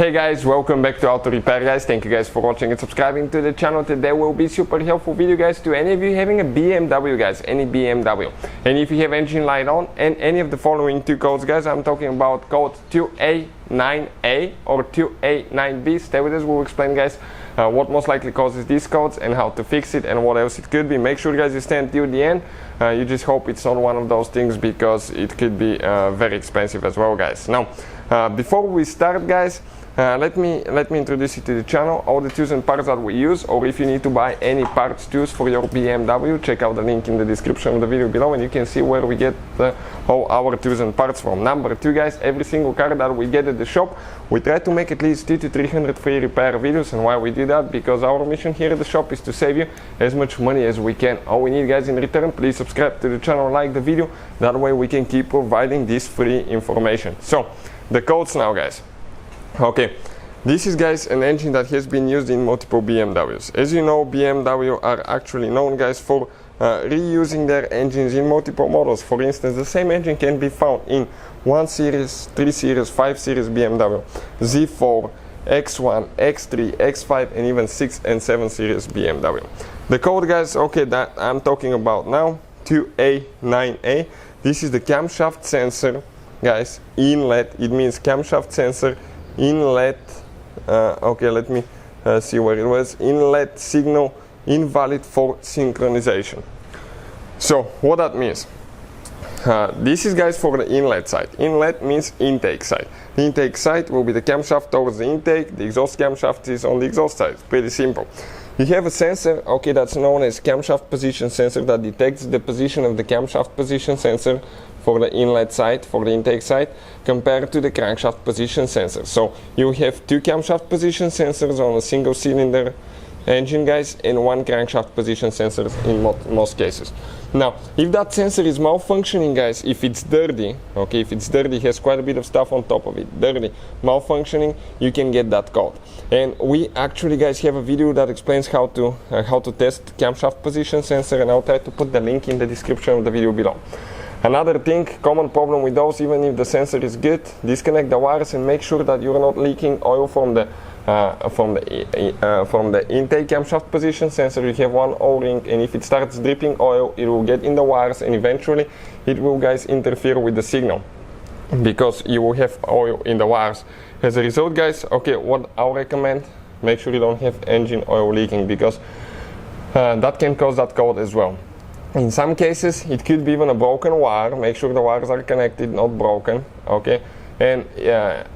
Hey guys, welcome back to Auto Repair guys. Thank you guys for watching and subscribing to the channel. Today will be super helpful video guys to any of you having a BMW guys, any BMW. And if you have engine light on and any of the following two codes guys, I'm talking about code 2A9A or 2A9B. Stay with us, we'll explain guys what most likely causes these codes and how to fix it and what else it could be. Make sure guys you stay until the end. You just hope it's not one of those things because it could be very expensive as well guys. Now before we start guys, let me introduce you to the channel, all the tools and parts that we use, or if you need to buy any parts tools for your BMW, check out the link in the description of the video below and you can see where we get all our tools and parts from. Number two guys, every single car that we get at the shop, we try to make at least 200 to 300 free repair videos. And why we do that? Because our mission here at the shop is to save you as much money as we can. All we need guys in return, please subscribe to the channel, like the video, that way we can keep providing this free information. So the codes now guys. Okay, this is guys an engine that has been used in multiple BMWs. As you know, BMW are actually known guys for reusing their engines in multiple models. For instance, the same engine can be found in 1 Series, 3 Series, 5 Series BMW, Z4, X1, X3, X5 and even 6 and 7 Series BMW. The code guys, okay, that I'm talking about now, 2A9A. This is the camshaft sensor guys, inlet. It means camshaft sensor inlet, okay, let me see where it was, inlet signal invalid for synchronization. So what that means, this is guys for the inlet side. Inlet means intake side. The intake side will be the camshaft towards the intake, the exhaust camshaft is on the exhaust side. Pretty simple. You have a sensor, okay, that's known as camshaft position sensor, that detects the position of the camshaft position sensor for the inlet side, for the intake side, compared to the crankshaft position sensor. So you have two camshaft position sensors on a single cylinder engine guys and one crankshaft position sensor in most cases. Now if that sensor is malfunctioning guys, if it's dirty, okay, if it's dirty, has quite a bit of stuff on top of it, dirty, malfunctioning, you can get that code. And we actually guys have a video that explains how to test camshaft position sensor, and I'll try to put the link in the description of the video below. Another thing, common problem with those, even if the sensor is good, disconnect the wires and make sure that you're not leaking oil from the intake camshaft position sensor. You have one O-ring, and if it starts dripping oil, it will get in the wires and eventually it will guys interfere with the signal because you will have oil in the wires. As a result guys, okay, what I'll recommend, make sure you don't have engine oil leaking because that can cause that code as well. In some cases it could be even a broken wire. Make sure the wires are connected, not broken, okay. And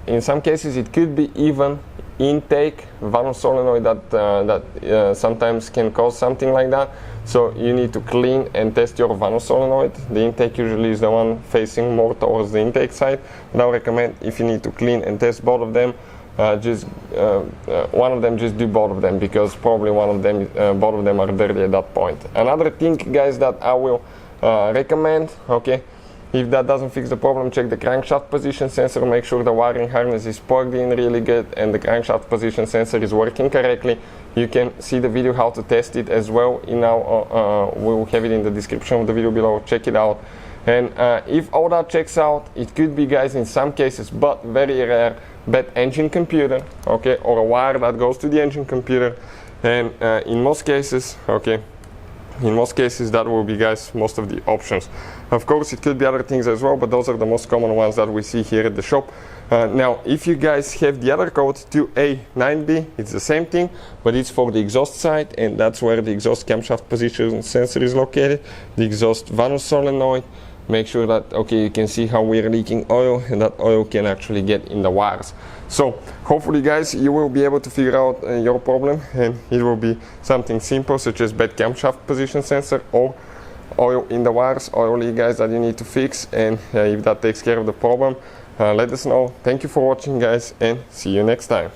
in some cases it could be even intake valve solenoid that sometimes can cause something like that. So you need to clean and test your valve solenoid. The intake usually is the one facing more towards the intake side, but I would recommend, if you need to clean and test both of them, one of them, just do both of them, because probably one of them, both of them are dirty at that point. Another thing guys that I will recommend, okay, if that doesn't fix the problem, check the crankshaft position sensor, make sure the wiring harness is plugged in really good and the crankshaft position sensor is working correctly. You can see the video how to test it as well. We will have it in the description of the video below, check it out. And if all that checks out, it could be guys in some cases, but very rare, bad engine computer, okay, or a wire that goes to the engine computer. And in most cases, okay, in most cases that will be guys most of the options. Of course it could be other things as well, but those are the most common ones that we see here at the shop. Now if you guys have the other code 2A9B, it's the same thing, but it's for the exhaust side, and that's where the exhaust camshaft position sensor is located, the exhaust valve solenoid. Make sure that, okay, you can see how we're leaking oil, and that oil can actually get in the wires. So hopefully guys you will be able to figure out your problem, and it will be something simple such as bad camshaft position sensor or oil in the wires, oil leak guys, that you need to fix. And if that takes care of the problem, let us know. Thank you for watching guys, and see you next time.